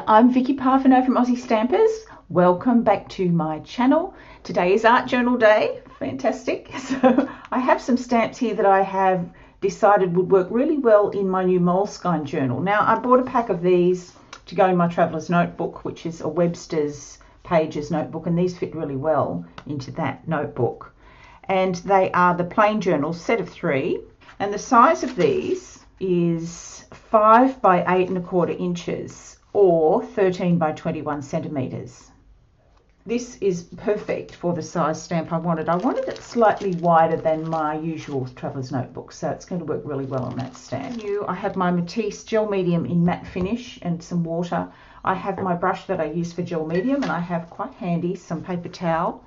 I'm Vicki from Aussie Stampers. Welcome back to my channel. Today is Art Journal Day. Fantastic. So I have some stamps here that I have decided would work really well in my new Moleskine journal. Now I bought a pack of these to go in my traveller's notebook, which is a Webster's Pages notebook, and these fit really well into that notebook. And they are the plain journals, set of 3, and the size of these is 5 by 8 1/4 inches or 13 by 21 centimeters. This is perfect for the size stamp I wanted. I wanted it slightly wider than my usual traveller's notebook, so it's going to work really well on that stamp. I have my Matisse gel medium in matte finish and some water. I have my brush that I use for gel medium, and I have quite handy some paper towel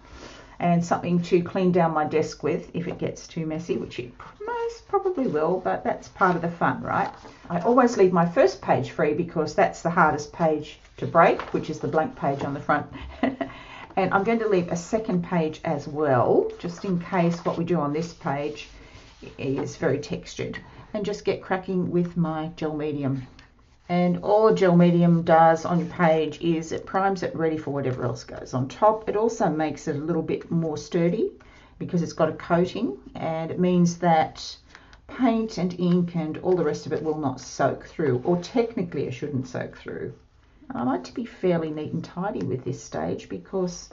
and something to clean down my desk with if it gets too messy, which it most probably will, but that's part of the fun, right? I always leave my first page free because that's the hardest page to break, which is the blank page on the front. And I'm going to leave a second page as well, just in case what we do on this page is very textured. And just get cracking with my gel medium. And all a gel medium does on your page is it primes it ready for whatever else goes on top. It also makes it a little bit more sturdy because it's got a coating, and it means that paint and ink and all the rest of it will not soak through, or technically it shouldn't soak through. I like to be fairly neat and tidy with this stage because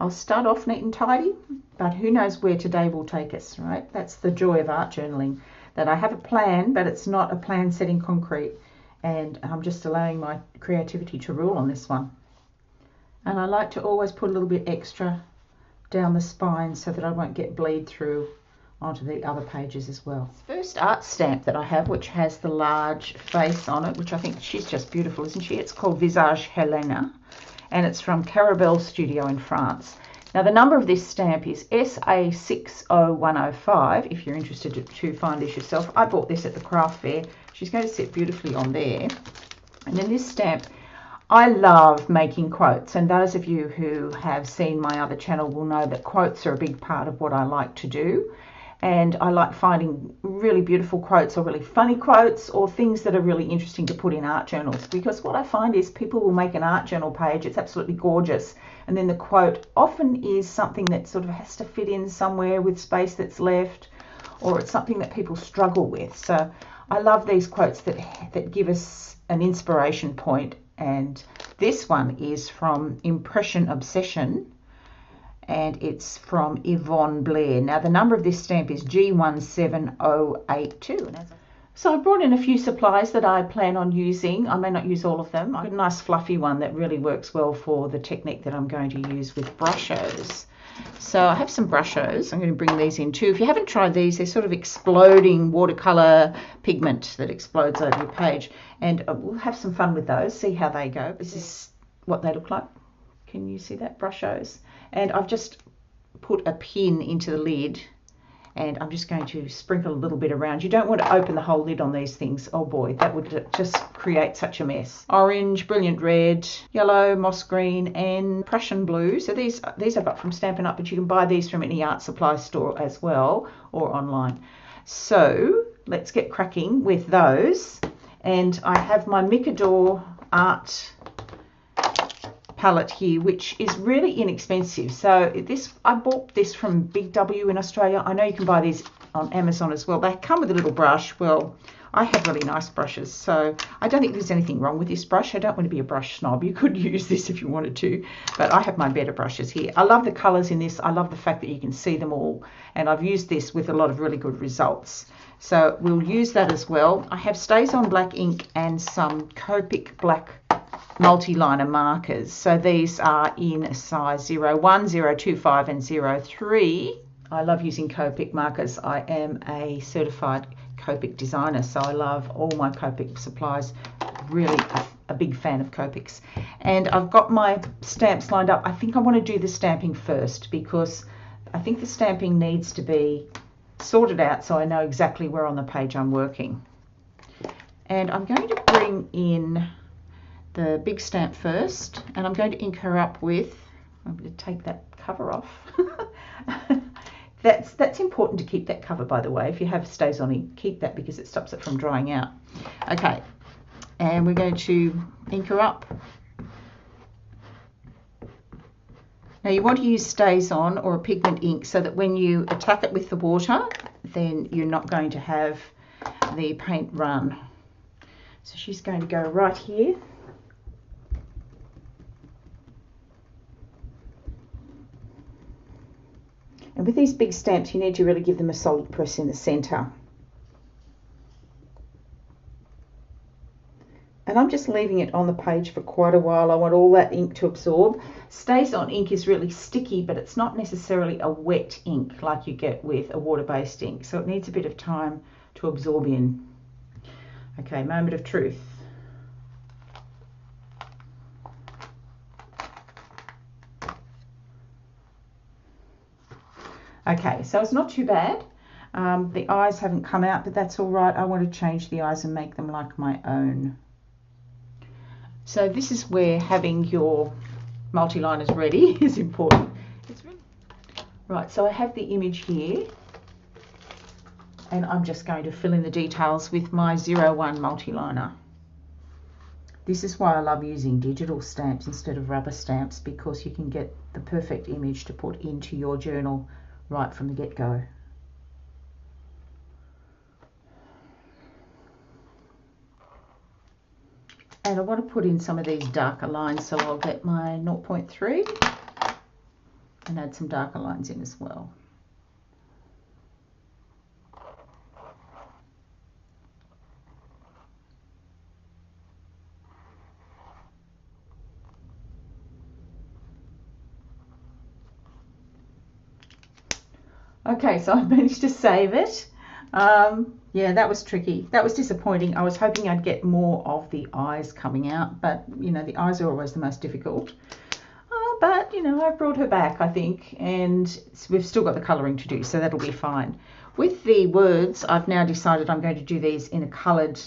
I'll start off neat and tidy, but who knows where today will take us, right? That's the joy of art journaling, that I have a plan, but it's not a plan set in concrete. And I'm just allowing my creativity to rule on this one. And I like to always put a little bit extra down the spine so that I won't get bleed through onto the other pages as well. First art stamp that I have, which has the large face on it, which I think she's just beautiful, isn't she? It's called Visage HELENA, and it's from Carabelle Studio in France. Now the number of this stamp is SA60105, if you're interested to find this yourself. I bought this at the craft fair. She's going to sit beautifully on there. And then this stamp, I love making quotes, and those of you who have seen my other channel will know that quotes are a big part of what I like to do. And I like finding really beautiful quotes or really funny quotes or things that are really interesting to put in art journals, because what I find is people will make an art journal page, it's absolutely gorgeous, and then the quote often is something that sort of has to fit in somewhere with space that's left, or it's something that people struggle with. So I love these quotes that give us an inspiration point, and this one is from Impression Obsession, and it's from Yvonne Blair. Now the number of this stamp is G17082. So I brought in a few supplies that I plan on using. I may not use all of them. I've got a nice fluffy one that really works well for the technique that I'm going to use with Brushos. So I have some Brushos. I'm going to bring these in too. If you haven't tried these, they're sort of exploding watercolor pigment that explodes over your page. And we'll have some fun with those, see how they go. This is what they look like. Can you see that? Brushos. And I've just put a pin into the lid, and I'm just going to sprinkle a little bit around. You don't want to open the whole lid on these things. Oh boy, that would just create such a mess. Orange, brilliant red, yellow, moss green, and Prussian blue. So these I got from Stampin Up, but you can buy these from any art supply store as well, or online. So let's get cracking with those. And I have my Micador art palette here, which is really inexpensive. So I bought this from Big W in Australia. I know you can buy these on Amazon as well. They come with a little brush. Well, I have really nice brushes, so I don't think there's anything wrong with this brush. I don't want to be a brush snob. You could use this if you wanted to, but I have my better brushes here. I love the colors in this. I love the fact that you can see them all, and I've used this with a lot of really good results. So we'll use that as well. I have Stays On Black ink and some Copic Black Multiliner markers. So these are in size 01, 025 and 03. I love using Copic markers. I am a certified Copic designer, so I love all my Copic supplies. Really a big fan of Copics. And I've got my stamps lined up. I think I want to do the stamping first because I think the stamping needs to be sorted out so I know exactly where on the page I'm working. And I'm going to bring in the big stamp first, and I'm going to ink her up with, I'm going to take that cover off. That's important to keep that cover, by the way. If you have Stays On ink, keep that because it stops it from drying out. Okay, and we're going to ink her up. Now you want to use StazOn or a pigment ink so that when you attack it with the water, then you're not going to have the paint run. So she's going to go right here. And with these big stamps, you need to really give them a solid press in the centre. And I'm just leaving it on the page for quite a while. I want all that ink to absorb. StazOn ink is really sticky, but it's not necessarily a wet ink like you get with a water-based ink. So it needs a bit of time to absorb in. Okay, moment of truth. Okay, so it's not too bad. The eyes haven't come out, but that's all right. I want to change the eyes and make them like my own. So this is where having your multi-liners ready is important. Right, so I have the image here, and I'm just going to fill in the details with my 01 multi-liner. This is why I love using digital stamps instead of rubber stamps, because you can get the perfect image to put into your journal right from the get-go. And I want to put in some of these darker lines, so I'll get my 0.3 and add some darker lines in as well. Okay, so I've managed to save it. Yeah, that was tricky. That was disappointing. I was hoping I'd get more of the eyes coming out, but you know, the eyes are always the most difficult. But you know, I've brought her back, I think, and we've still got the colouring to do, so that'll be fine. With the words, I've now decided I'm going to do these in a coloured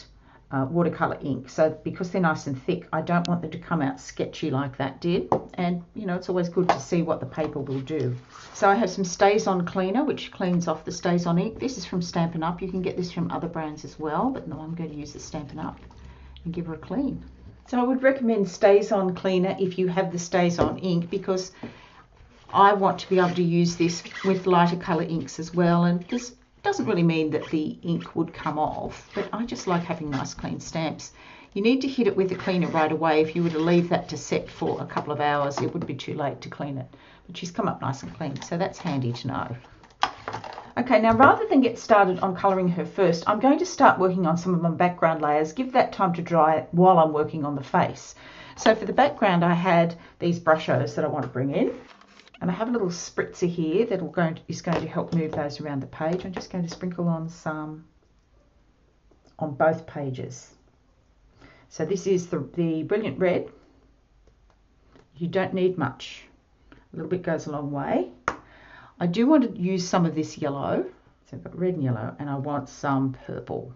watercolour ink. So because they're nice and thick, I don't want them to come out sketchy like that did. And you know, it's always good to see what the paper will do. So I have some StazOn cleaner, which cleans off the StazOn ink. This is from Stampin' Up. You can get this from other brands as well, but no, I'm going to use the Stampin' Up and give her a clean. So I would recommend StazOn cleaner if you have the StazOn ink, because I want to be able to use this with lighter colour inks as well. And this doesn't really mean that the ink would come off, but I just like having nice clean stamps. You need to hit it with the cleaner right away. If you were to leave that to set for a couple of hours, it would be too late to clean it. But she's come up nice and clean, so that's handy to know. Okay, now rather than get started on colouring her first, I'm going to start working on some of my background layers, give that time to dry while I'm working on the face. So for the background, I had these Brushos that I want to bring in. And I have a little spritzer here that is going to help move those around the page. I'm just going to sprinkle on some on both pages. So this is the Brilliant Red. You don't need much. A little bit goes a long way. I do want to use some of this yellow. So I've got red and yellow, and I want some purple.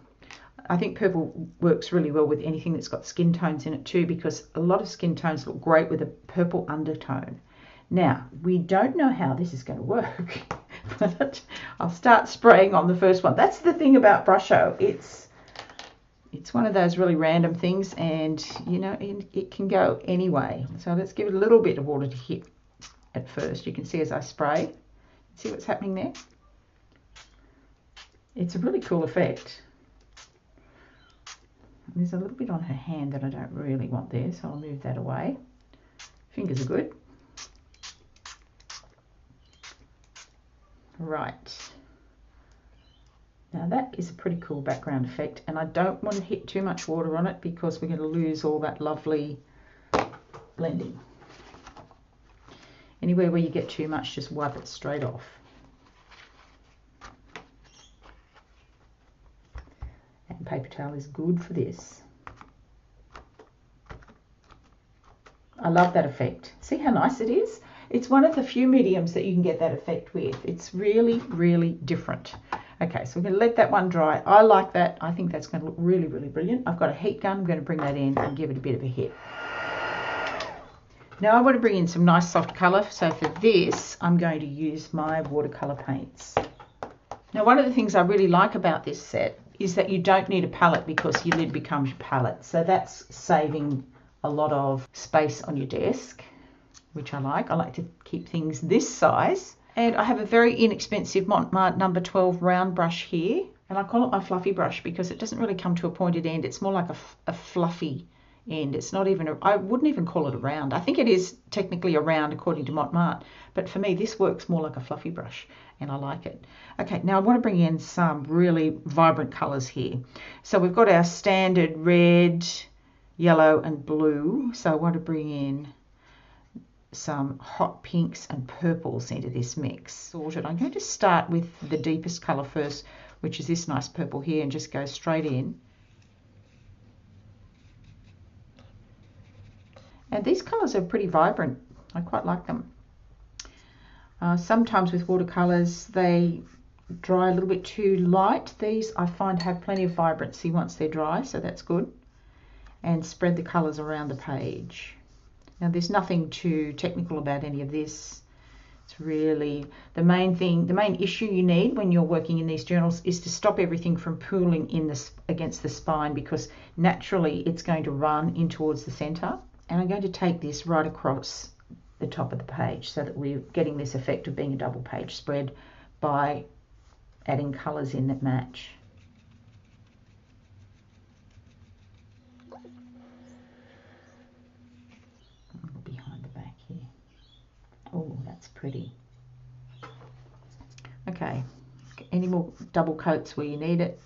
I think purple works really well with anything that's got skin tones in it too, because a lot of skin tones look great with a purple undertone. Now, we don't know how this is going to work, but I'll start spraying on the first one. That's the thing about Brusho. It's one of those really random things, and you know, it can go anyway. So let's give it a little bit of water to hit at first. You can see as I spray. See what's happening there? It's a really cool effect. There's a little bit on her hand that I don't really want there, so I'll move that away. Fingers are good. Right, now that is a pretty cool background effect, and I don't want to hit too much water on it because we're going to lose all that lovely blending. Anywhere where you get too much, just wipe it straight off. And paper towel is good for this. I love that effect. See how nice it is? It's one of the few mediums that you can get that effect with. It's really, really different. Okay, so we're going to let that one dry. I like that. I think that's going to look really, really brilliant. I've got a heat gun. I'm going to bring that in and give it a bit of a hit. Now I want to bring in some nice soft colour. So for this, I'm going to use my watercolour paints. Now one of the things I really like about this set is that you don't need a palette because your lid becomes your palette. So that's saving a lot of space on your desk, which I like. I like to keep things this size. And I have a very inexpensive Montmartre number 12 round brush here. And I call it my fluffy brush because it doesn't really come to a pointed end. It's more like a fluffy end. It's not even, I wouldn't even call it a round. I think it is technically a round according to Montmartre. But for me, this works more like a fluffy brush and I like it. Okay, now I want to bring in some really vibrant colours here. So we've got our standard red, yellow and blue. So I want to bring in some hot pinks and purples into this mix. Sorted. I'm going to start with the deepest colour first, which is this nice purple here, and just go straight in. And these colours are pretty vibrant. I quite like them. Sometimes with watercolours they dry a little bit too light. These I find have plenty of vibrancy once they're dry, so that's good. And spread the colours around the page. Now there's nothing too technical about any of this. It's really the main thing, the main issue you need when you're working in these journals is to stop everything from pooling in this against the spine, because naturally it's going to run in towards the center. And I'm going to take this right across the top of the page so that we're getting this effect of being a double page spread by adding colors in that match. Behind the back here. Oh, that's pretty. Okay, any more double coats where you need it.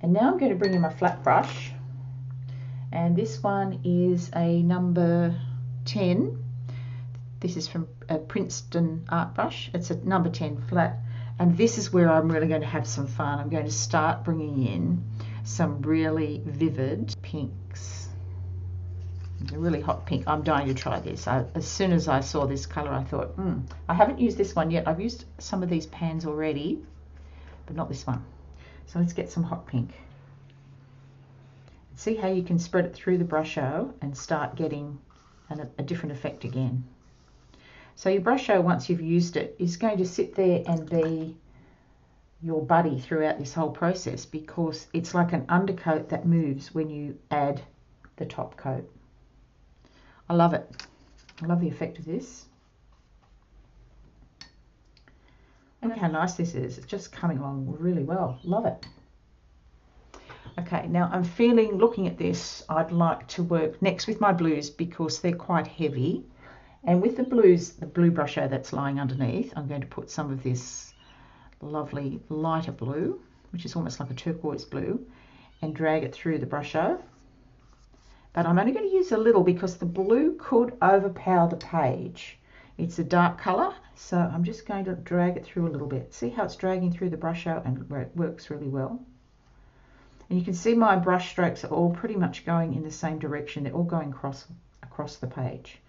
And now I'm going to bring in my flat brush, and this one is a number 10. This is from a Princeton art brush. It's a number 10 flat, and this is where I'm really going to have some fun. I'm going to start bringing in some really vivid pinks. A really hot pink. I'm dying to try this. As soon as I saw this colour I thought, I haven't used this one yet. I've used some of these pans already, but not this one. So let's get some hot pink. See how you can spread it through the Brusho and start getting a different effect again. So your Brusho, once you've used it, is going to sit there and be your buddy throughout this whole process, because it's like an undercoat that moves when you add the top coat. I love it. I love the effect of this. Look how nice this is. It's just coming along really well. Love it. Okay, now I'm feeling, looking at this, I'd like to work next with my blues because they're quite heavy. And with the blues, the blue Brusho that's lying underneath, I'm going to put some of this lovely lighter blue, which is almost like a turquoise blue, and drag it through the Brusho. But I'm only going to use a little because the blue could overpower the page. It's a dark colour, so I'm just going to drag it through a little bit. See how it's dragging through the Brusho and where it works really well. And you can see my brush strokes are all pretty much going in the same direction. They're all going across the page.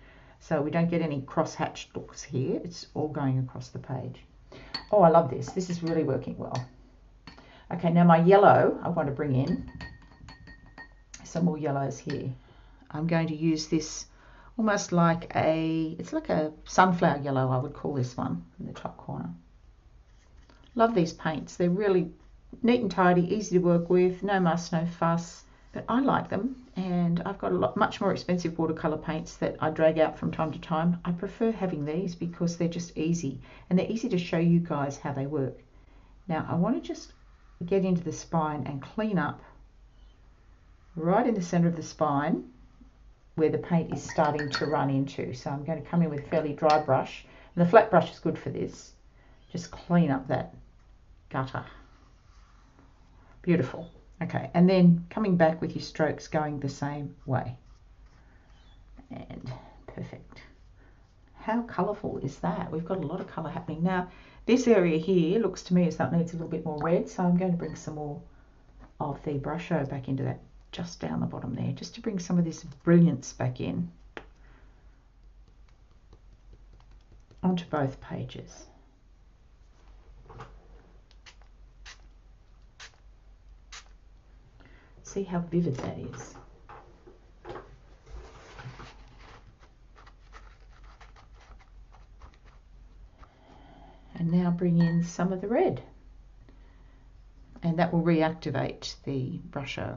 So we don't get any cross-hatched looks here. It's all going across the page. Oh, I love this. This is really working well. Okay, now my yellow, I want to bring in some more yellows here. I'm going to use this almost like it's like a sunflower yellow, I would call this one, in the top corner. Love these paints. They're really neat and tidy, easy to work with, no muss, no fuss, but I like them. And I've got much more expensive watercolor paints that I drag out from time to time. I prefer having these because they're just easy, and they're easy to show you guys how they work. Now I want to just get into the spine and clean up right in the center of the spine where the paint is starting to run into. So I'm going to come in with a fairly dry brush, and the flat brush is good for this. Just clean up that gutter. Beautiful. Okay, and then coming back with your strokes going the same way. And perfect. How colourful is that? We've got a lot of colour happening. Now, this area here looks to me as though it needs a little bit more red, so I'm going to bring some more of the Brusho back into that, just down the bottom there, just to bring some of this brilliance back in onto both pages. See how vivid that is. And now bring in some of the red. And that will reactivate the Brusho.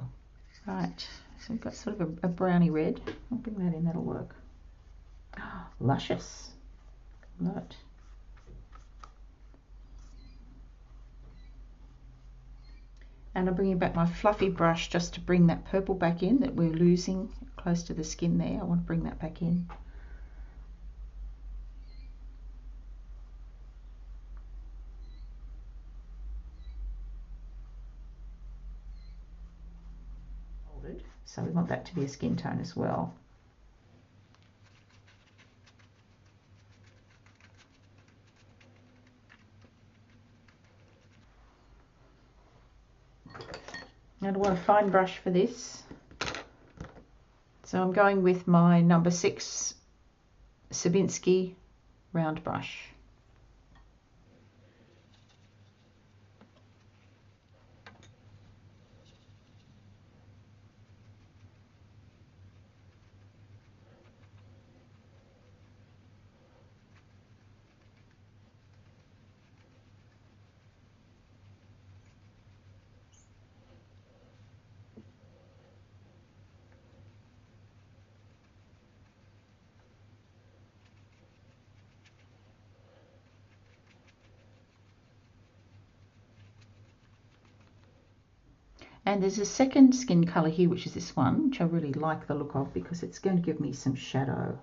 Right, so we've got sort of a browny red. I'll bring that in, that'll work. Oh, luscious. Right. And I'm bringing back my fluffy brush just to bring that purple back in that we're losing close to the skin there. I want to bring that back in. So we want that to be a skin tone as well. Now I want a fine brush for this. So I'm going with my number 6 Sabinsky round brush. And there's a second skin colour here, which is this one, which I really like the look of because it's going to give me some shadow.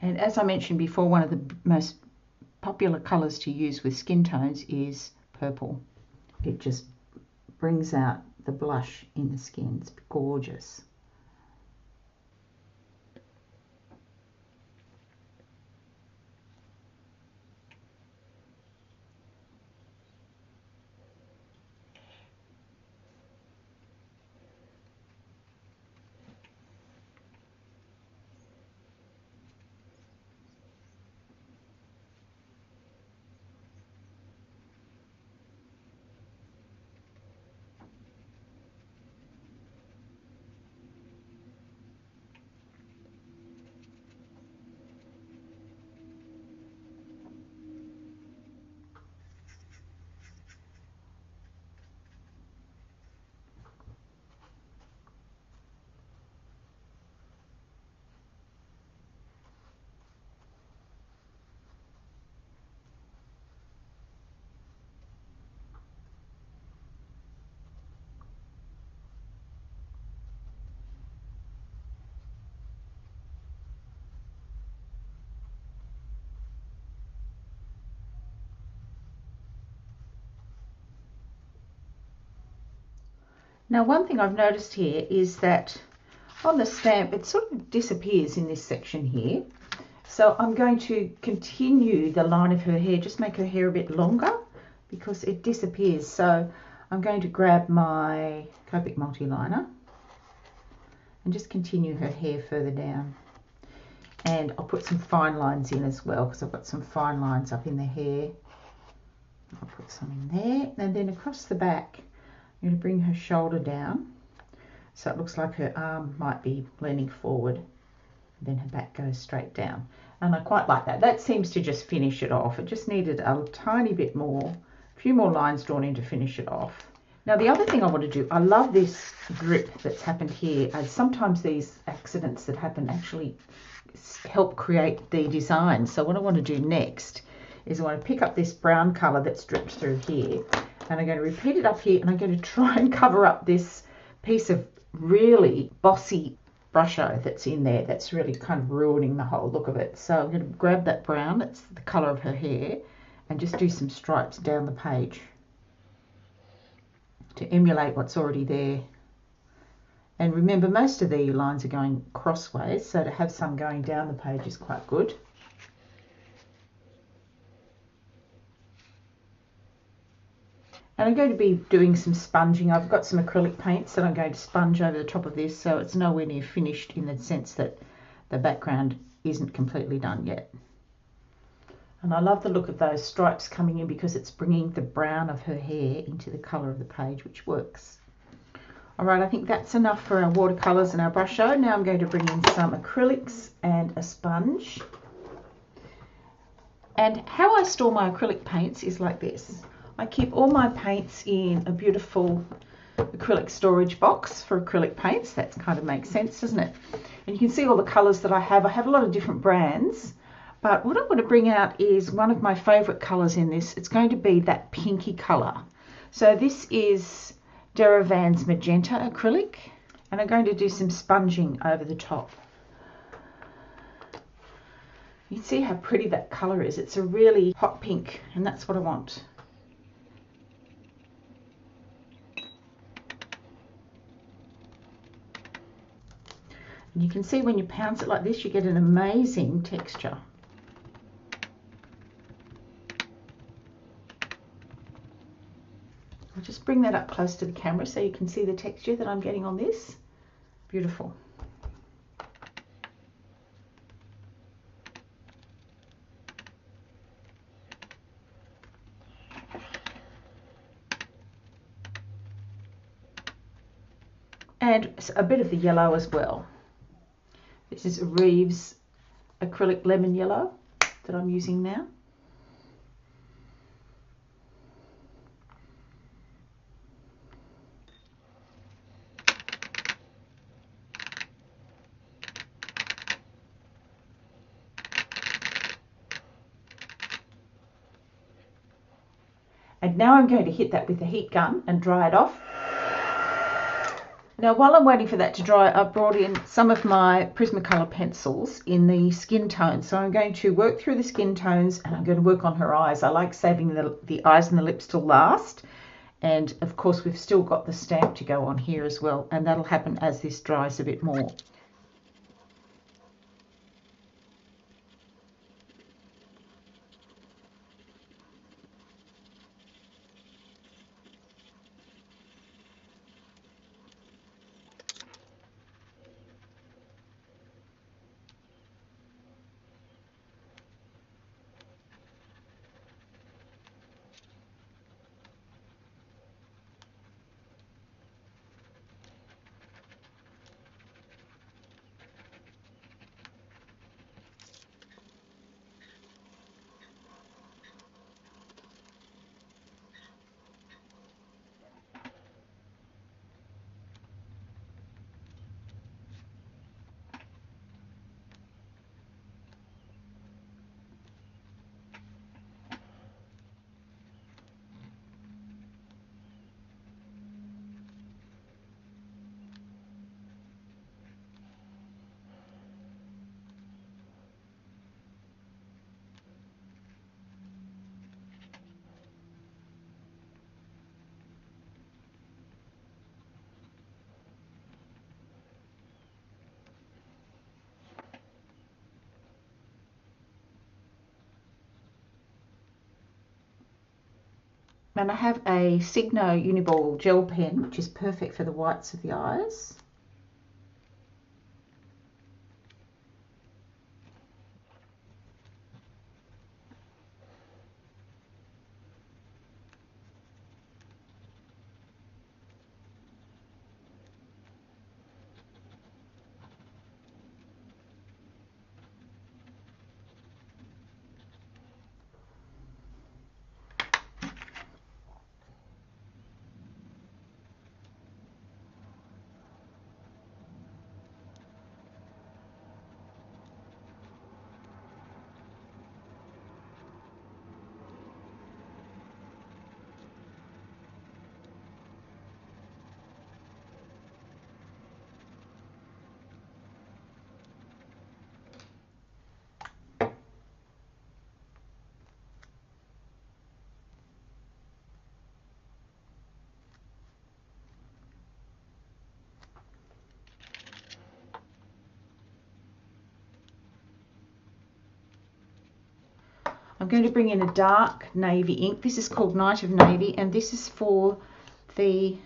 And as I mentioned before, one of the most popular colours to use with skin tones is purple. It just brings out the blush in the skin. It's gorgeous. Now one thing I've noticed here is that on the stamp it sort of disappears in this section here. So I'm going to continue the line of her hair, just make her hair a bit longer because it disappears. So I'm going to grab my Copic Multiliner and just continue her hair further down. And I'll put some fine lines in as well because I've got some fine lines up in the hair. I'll put some in there, and then across the back I'm going to bring her shoulder down so it looks like her arm might be leaning forward, and then her back goes straight down. And I quite like that. That seems to just finish it off. It just needed a tiny bit more, a few more lines drawn in to finish it off. Now the other thing I want to do, I love this drip that's happened here. Sometimes these accidents that happen actually help create the design. So what I want to do next is I want to pick up this brown colour that's dripped through here, and I'm going to repeat it up here, and I'm going to try and cover up this piece of really bossy Brusho that's in there that's really kind of ruining the whole look of it. So I'm going to grab that brown, that's the colour of her hair, and just do some stripes down the page to emulate what's already there. And remember, most of the lines are going crossways, so to have some going down the page is quite good. And I'm going to be doing some sponging. I've got some acrylic paints that I'm going to sponge over the top of this, so it's nowhere near finished in the sense that the background isn't completely done yet. And I love the look of those stripes coming in because it's bringing the brown of her hair into the colour of the page, which works. Alright, I think that's enough for our watercolours and our Brusho. Now I'm going to bring in some acrylics and a sponge. And how I store my acrylic paints is like this. I keep all my paints in a beautiful acrylic storage box for acrylic paints. That kind of makes sense, doesn't it? And you can see all the colours that I have. I have a lot of different brands, but what I want to bring out is one of my favourite colours in this. It's going to be that pinky colour. So this is Deravan's Magenta acrylic, and I'm going to do some sponging over the top. You can see how pretty that colour is. It's a really hot pink, and that's what I want. And you can see when you pounce it like this, you get an amazing texture. I'll just bring that up close to the camera so you can see the texture that I'm getting on this. Beautiful. And a bit of the yellow as well. This is Reeves acrylic lemon yellow that I'm using now. And now I'm going to hit that with the heat gun and dry it off. Now while I'm waiting for that to dry, I've brought in some of my Prismacolor pencils in the skin tone. So I'm going to work through the skin tones and I'm going to work on her eyes. I like saving the eyes and the lips till last. And of course we've still got the stamp to go on here as well. And that'll happen as this dries a bit more. And I have a Signo Uniball gel pen, which is perfect for the whites of the eyes. I'm going to bring in a dark navy ink. This is called Night of Navy, and this is for the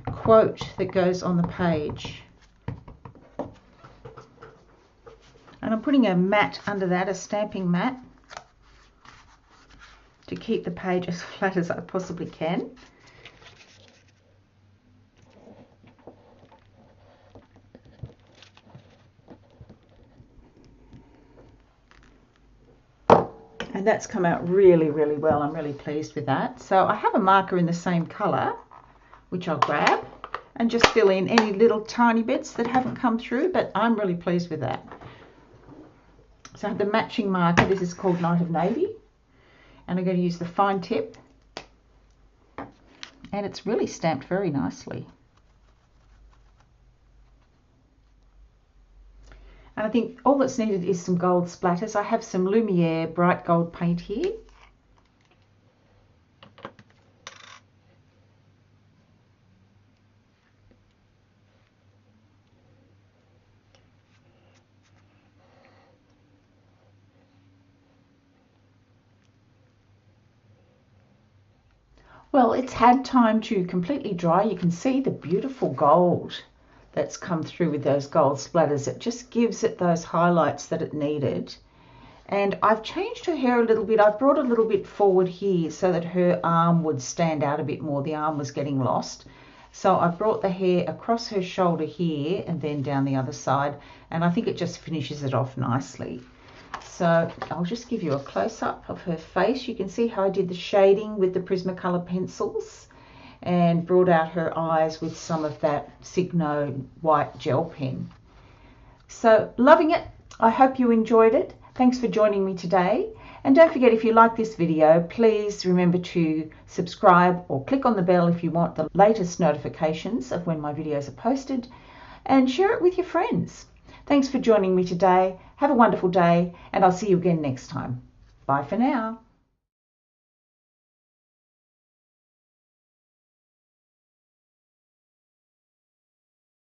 quote that goes on the page. And I'm putting a mat under that, a stamping mat, to keep the page as flat as I possibly can. And that's come out really, really well. I'm really pleased with that. So I have a marker in the same colour, which I'll grab and just fill in any little tiny bits that haven't come through, but I'm really pleased with that. So I have the matching marker. This is called Night of Navy, and I'm going to use the fine tip, and it's really stamped very nicely. And I think all that's needed is some gold splatters. I have some Lumiere bright gold paint here. Well, it's had time to completely dry. You can see the beautiful gold that's come through with those gold splatters. It just gives it those highlights that it needed. And I've changed her hair a little bit. I've brought a little bit forward here so that her arm would stand out a bit more. The arm was getting lost. So I brought the hair across her shoulder here and then down the other side. And I think it just finishes it off nicely. So I'll just give you a close-up of her face. You can see how I did the shading with the Prismacolor pencils and brought out her eyes with some of that Signo white gel pen. So loving it. I hope you enjoyed it. Thanks for joining me today. And don't forget, if you like this video, please remember to subscribe or click on the bell if you want the latest notifications of when my videos are posted, and share it with your friends. Thanks for joining me today. Have a wonderful day, and I'll see you again next time. Bye for now.